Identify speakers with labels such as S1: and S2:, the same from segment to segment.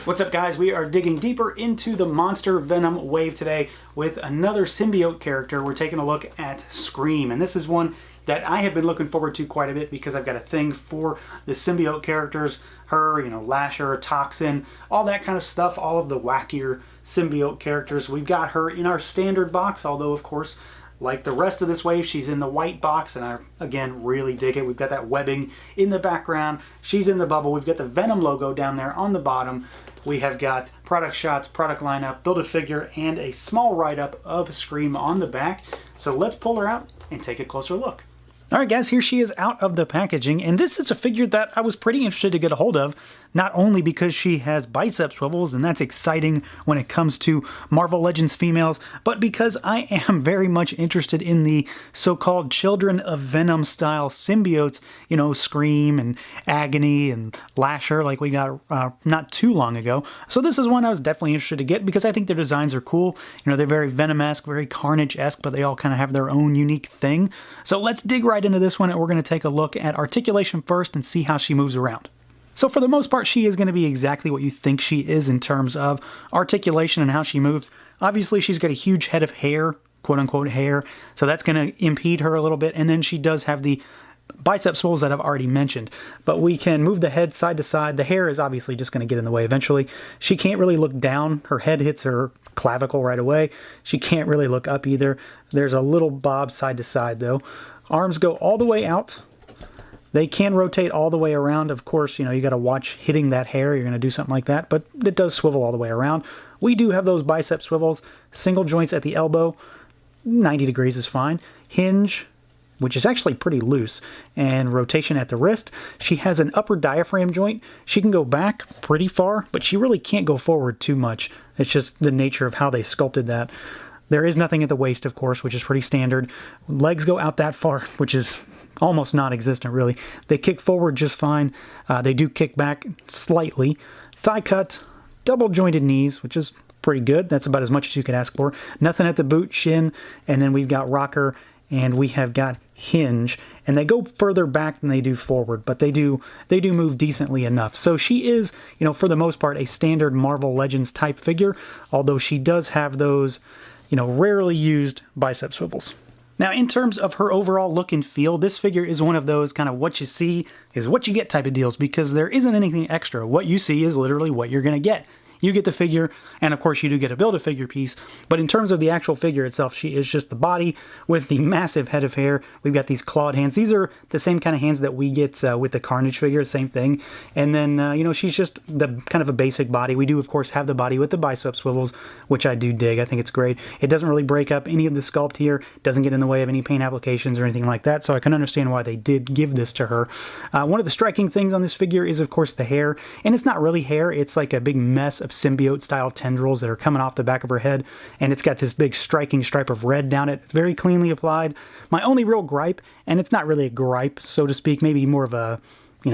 S1: What's up, guys? We are digging deeper into the Monster Venom wave today with another symbiote character. We're taking a look at Scream, and this is one that I have been looking forward to quite a bit because I've got a thing for the symbiote characters. Her, Lasher, Toxin, all that kind of stuff, all of the wackier symbiote characters. We've got her in our standard box, although, of course, like the rest of this wave, she's in the white box, and I, again, really dig it. We've got that webbing in the background. She's in the bubble. We've got the Venom logo down there on the bottom. We have got product shots, product lineup, Build-A-Figure, and a small write-up of Scream on the back. So let's pull her out and take a closer look. Alright guys, here she is out of the packaging, and this is a figure that I was pretty interested to get a hold of, not only because she has bicep swivels, and that's exciting when it comes to Marvel Legends females, but because I am very much interested in the so-called Children of Venom style symbiotes, Scream and Agony and Lasher like we got not too long ago. So this is one I was definitely interested to get because I think their designs are cool. They're very Venom-esque, very Carnage-esque, but they all kind of have their own unique thing. So let's dig right into this one, and we're going to take a look at Articulation first and see how she moves around. So for the most part, she is going to be exactly what you think she is in terms of articulation and how she moves. Obviously, she's got a huge head of hair, quote-unquote hair, so that's going to impede her a little bit, and then she does have the bicep swivels that I've already mentioned, but we can move the head side to side. The hair is obviously just going to get in the way eventually. She can't really look down. Her head hits her clavicle right away. She can't really look up either. There's a little bob side to side, though. Arms go all the way out. They can rotate all the way around. Of course, you got to watch hitting that hair. You're going to do something like that, but it does swivel all the way around. We do have those bicep swivels. Single joints at the elbow. 90 degrees is fine. Hinge, which is actually pretty loose, and rotation at the wrist. She has an upper diaphragm joint. She can go back pretty far, but she really can't go forward too much. It's just the nature of how they sculpted that. There is nothing at the waist, of course, which is pretty standard. Legs go out that far, which is almost non-existent, really. They kick forward just fine. They do kick back slightly. Thigh cut, double jointed knees, which is pretty good. That's about as much as you could ask for. Nothing at the boot, shin, and then we've got rocker, and we have got hinge, and they go further back than they do forward, but they do move decently enough. So she is, for the most part, a standard Marvel Legends type figure, although she does have those, rarely used bicep swivels. Now, in terms of her overall look and feel, this figure is one of those kind of what you see is what you get type of deals because there isn't anything extra. What you see is literally what you're going to get. You get the figure, and of course you do get a Build-A-Figure piece, but in terms of the actual figure itself, she is just the body with the massive head of hair. We've got these clawed hands. These are the same kind of hands that we get with the Carnage figure, same thing. And then, she's just the kind of a basic body. We do, of course, have the body with the bicep swivels, which I do dig. I think it's great. It doesn't really break up any of the sculpt here, doesn't get in the way of any paint applications or anything like that, so I can understand why they did give this to her. One of the striking things on this figure is, of course, the hair, and it's not really hair. It's like a big mess of symbiote style tendrils that are coming off the back of her head, and it's got this big striking stripe of red down it. It's very cleanly applied. My only real gripe, and it's not really a gripe, so to speak, maybe more of a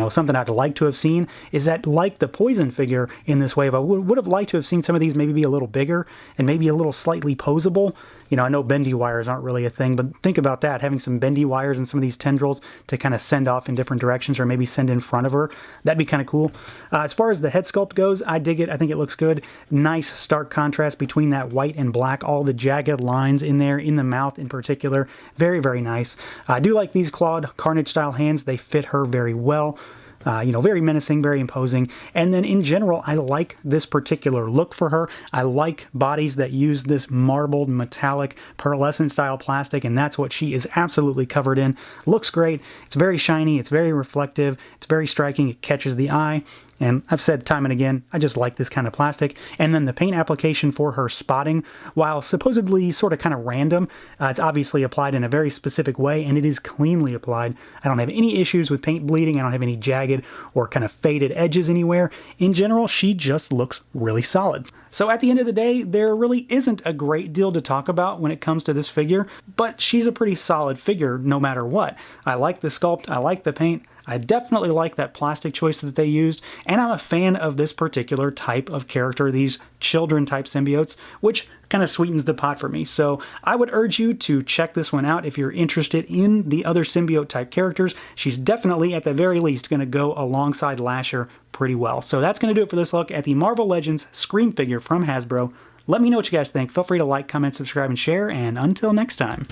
S1: something I'd like to have seen, is that like the Poison figure in this wave, I would have liked to have seen some of these maybe be a little bigger and maybe a little slightly posable. I know bendy wires aren't really a thing, but think about that, having some bendy wires and some of these tendrils to kind of send off in different directions or maybe send in front of her. That'd be kind of cool. As far as the head sculpt goes, I dig it. I think it looks good. Nice stark contrast between that white and black, all the jagged lines in there, in the mouth in particular. Very, very nice. I do like these clawed Carnage style hands. They fit her very well. Very menacing, very imposing. And then in general, I like this particular look for her. I like bodies that use this marbled, metallic, pearlescent style plastic, and that's what she is absolutely covered in. Looks great. It's very shiny. It's very reflective. It's very striking. It catches the eye. And I've said time and again, I just like this kind of plastic. And then the paint application for her spotting, while supposedly sort of kind of random, it's obviously applied in a very specific way, and it is cleanly applied. I don't have any issues with paint bleeding. I don't have any jagged or kind of faded edges anywhere. In general, she just looks really solid. So at the end of the day, there really isn't a great deal to talk about when it comes to this figure, but she's a pretty solid figure no matter what. I like the sculpt. I like the paint. I definitely like that plastic choice that they used, and I'm a fan of this particular type of character, these children type symbiotes, which kind of sweetens the pot for me. So I would urge you to check this one out if you're interested in the other symbiote type characters. She's definitely, at the very least, going to go alongside Lasher pretty well. So that's going to do it for this look at the Marvel Legends Scream figure from Hasbro. Let me know what you guys think. Feel free to like, comment, subscribe, and share, and until next time.